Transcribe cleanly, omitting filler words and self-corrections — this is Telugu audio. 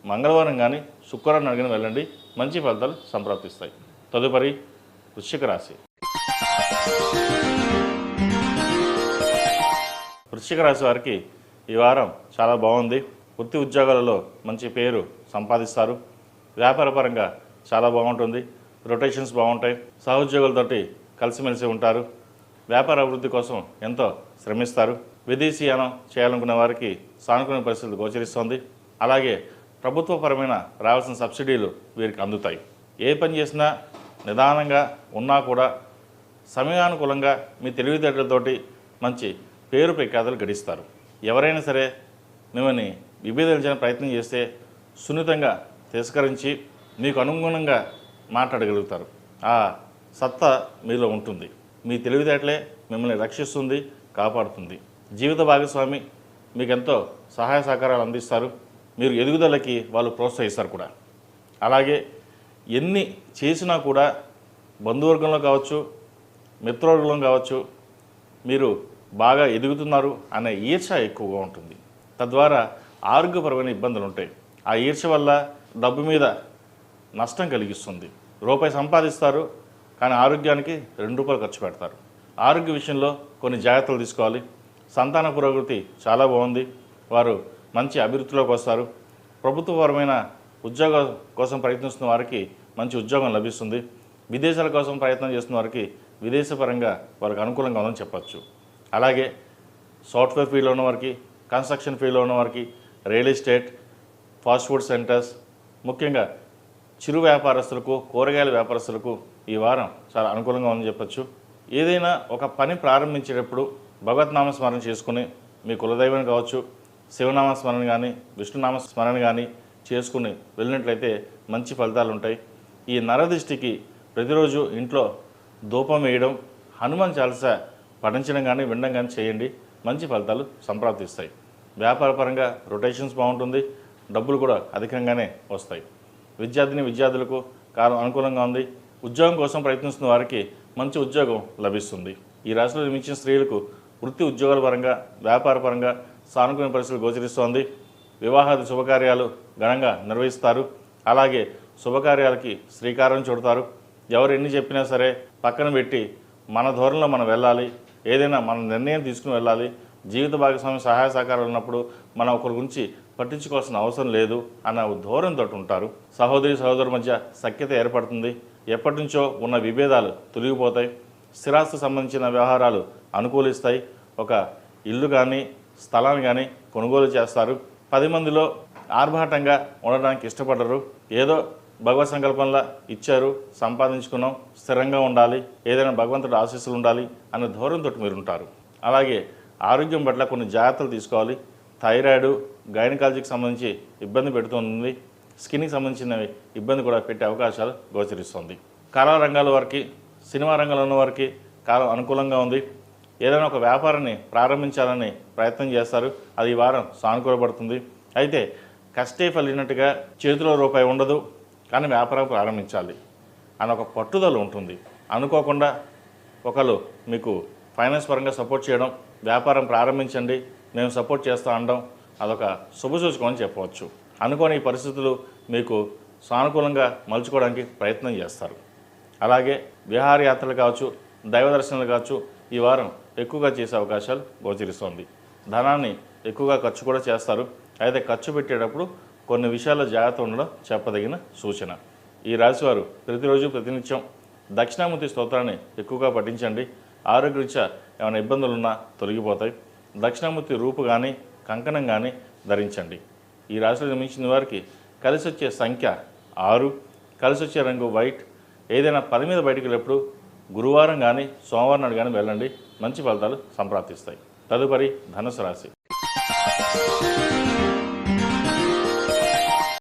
మంగళవారం కానీ శుక్రవారం నాడు కానీ వెళ్ళండి, మంచి ఫలితాలు సంప్రాప్తిస్తాయి. తదుపరి వృశ్చిక రాశి. వృశ్చిక రాశి వారికి ఈ వారం చాలా బాగుంది. వృత్తి ఉద్యోగాలలో మంచి పేరు సంపాదిస్తారు. వ్యాపారపరంగా చాలా బాగుంటుంది. రొటేషన్స్ బాగుంటాయి. సహోద్యోగులతోటి కలిసిమెలిసి ఉంటారు. వ్యాపార అభివృద్ధి కోసం ఎంతో శ్రమిస్తారు. విదేశీయానం చేయాలనుకునే వారికి సానుకూల పరిస్థితులు గోచరిస్తోంది. అలాగే ప్రభుత్వపరమైన రావాల్సిన సబ్సిడీలు వీరికి అందుతాయి. ఏ పని చేసినా నిదానంగా ఉన్నా కూడా సమయానుకూలంగా మీ తెలివితేటలతోటి మంచి పేరు ప్రఖ్యాతలు గడిస్తారు. ఎవరైనా సరే మిమ్మల్ని విభేదించడానికి ప్రయత్నం చేస్తే సున్నితంగా తిరస్కరించి మీకు అనుగుణంగా మాట్లాడగలుగుతారు. ఆ సత్తా మీలో ఉంటుంది. మీ తెలివితేటలే మిమ్మల్ని రక్షిస్తుంది, కాపాడుతుంది. జీవిత భాగస్వామి మీకు ఎంతో సహాయ సహకారాలు అందిస్తారు. మీరు ఎదుగుదలకి వాళ్ళు ప్రోత్సహిస్తారు కూడా. అలాగే ఎన్ని చేసినా కూడా బంధువర్గంలో కావచ్చు, మిత్రవర్గంలో కావచ్చు, మీరు బాగా ఎదుగుతున్నారు అనే ఈర్ష్య ఎక్కువగా ఉంటుంది. తద్వారా ఆరోగ్యపరమైన ఇబ్బందులు ఉంటాయి. ఆ ఈర్ష్య వల్ల డబ్బు మీద నష్టం కలిగిస్తుంది. రూపాయి సంపాదిస్తారు, కానీ ఆరోగ్యానికి 2 రూపాయలు ఖర్చు పెడతారు. ఆరోగ్య విషయంలో కొన్ని జాగ్రత్తలు తీసుకోవాలి. సంతాన పురోగతి చాలా బాగుంది. వారు మంచి అభివృద్ధిలోకి వస్తారు. ప్రభుత్వపరమైన ఉద్యోగం కోసం ప్రయత్నిస్తున్న వారికి మంచి ఉద్యోగం లభిస్తుంది. విదేశాల కోసం ప్రయత్నం చేస్తున్న వారికి విదేశపరంగా వారికి అనుకూలంగా ఉందని చెప్పచ్చు. అలాగే సాఫ్ట్వేర్ ఫీల్డ్లో ఉన్న వారికి, కన్స్ట్రక్షన్ ఫీల్డ్లో ఉన్న వారికి, real estate, fast food centres, ముఖ్యంగా చిరు వ్యాపారస్తులకు, కూరగాయల వ్యాపారస్తులకు ఈ వారం చాలా అనుకూలంగా ఉందని చెప్పచ్చు. ఏదైనా ఒక పని ప్రారంభించేటప్పుడు భగవద్నామ స్మరణ చేసుకుని మీ కులదైవం కావచ్చు, శివనామ స్మరణ కానీ, విష్ణునామ స్మరణ కానీ చేసుకుని వెళ్ళినట్లయితే మంచి ఫలితాలు ఉంటాయి. ఈ నరదిష్టికి ప్రతిరోజు ఇంట్లో ధూపం వేయడం, హనుమాన్ చాలీసా పఠించడం కానీ వినడం కానీ చేయండి. మంచి ఫలితాలు సంప్రాప్తిస్తాయి. వ్యాపారపరంగా రొటేషన్స్ బాగుంటుంది. డబ్బులు కూడా అధికంగానే వస్తాయి. విద్యార్థులకు కాలం అనుకూలంగా ఉంది. ఉద్యోగం కోసం ప్రయత్నిస్తున్న వారికి మంచి ఉద్యోగం లభిస్తుంది. ఈ రాశిలో జన్మించిన స్త్రీలకు వృత్తి ఉద్యోగాల పరంగా, వ్యాపారపరంగా సానుకూల పరిస్థితులు గోచరిస్తోంది. వివాహాది శుభకార్యాలు ఘనంగా నిర్వహిస్తారు. అలాగే శుభకార్యాలకి శ్రీకారం చుడతారు. ఎవరు ఎన్ని చెప్పినా సరే పక్కన పెట్టి మన ధోరణిలో మనం వెళ్ళాలి. ఏదైనా మన నిర్ణయం తీసుకుని వెళ్ళాలి. జీవిత భాగస్వామి సహాయ సహకారాలు ఉన్నప్పుడు మనం ఒకరి గురించి పట్టించుకోవాల్సిన అవసరం లేదు అన్న ధోరణితో ఉంటారు. సహోదరుల మధ్య సఖ్యత ఏర్పడుతుంది. ఎప్పటి నుంచో ఉన్న విభేదాలు తొలగిపోతాయి. స్థిరాస్తి సంబంధించిన వ్యవహారాలు అనుకూలిస్తాయి. ఒక ఇల్లు కానీ స్థలాన్ని కానీ కొనుగోలు చేస్తారు. 10 మందిలో ఆర్భాటంగా ఉండడానికి ఇష్టపడరు. ఏదో భగవత్ సంకల్పంలా ఇచ్చారు, సంపాదించుకున్నాం, స్థిరంగా ఉండాలి, ఏదైనా భగవంతుడి ఆశీస్సులు ఉండాలి అనే ధోరణితో మీరు ఉంటారు. అలాగే ఆరోగ్యం పట్ల కొన్ని జాగ్రత్తలు తీసుకోవాలి. థైరాయిడ్, గైనకాలజీకి సంబంధించి ఇబ్బంది పెడుతుంది. స్కిన్కి సంబంధించిన ఇబ్బంది కూడా పెట్టే అవకాశాలు గోచరిస్తుంది. కళా రంగాల వారికి, సినిమా రంగంలో ఉన్న వారికి కాలం అనుకూలంగా ఉంది. ఏదైనా ఒక వ్యాపారాన్ని ప్రారంభించాలని ప్రయత్నం చేస్తారు. అది ఈ వారం సానుకూలపడుతుంది. అయితే కష్టే ఫలినట్టుగా చేతిలో రూపాయి ఉండదు, కానీ వ్యాపారం ప్రారంభించాలి అని ఒక పట్టుదల ఉంటుంది. అనుకోకుండా ఒకరు మీకు ఫైనాన్స్ పరంగా సపోర్ట్ చేయడం, వ్యాపారం ప్రారంభించండి మేము సపోర్ట్ చేస్తూ అనడం అదొక శుభసూచకం అని చెప్పవచ్చు. అనుకోని ఈ పరిస్థితులు మీకు సానుకూలంగా మలుచుకోవడానికి ప్రయత్నం చేస్తారు. అలాగే విహారయాత్రలు కావచ్చు, దైవ దర్శనాలు కావచ్చు ఈ వారం ఎక్కువగా చేసే అవకాశాలు గోచరిస్తోంది. ధనాన్ని ఎక్కువగా ఖర్చు కూడా చేస్తారు. అయితే ఖర్చు పెట్టేటప్పుడు కొన్ని విషయాల్లో జాగ్రత్త ఉండడం చెప్పదగిన సూచన. ఈ రాశివారు ప్రతిరోజు ప్రతినిత్యం దక్షిణామూర్తి స్తోత్రాన్ని ఎక్కువగా పఠించండి. ఆరోగ్యరీత్యా ఏమైనా ఇబ్బందులు ఉన్నా తొలగిపోతాయి. దక్షిణామూర్తి రూపు కానీ కంకణం కానీ ధరించండి. ఈ రాశిలో జన్మించిన వారికి కలిసి వచ్చే సంఖ్య 6, కలిసి వచ్చే రంగు వైట్. ఏదైనా పని మీద బయటికి వెళ్ళినప్పుడు గురువారం కానీ సోమవారం నాడు కానీ వెళ్ళండి. మంచి ఫలితాలు సంప్రాప్తిస్తాయి. తదుపరి ధనుసు రాశి.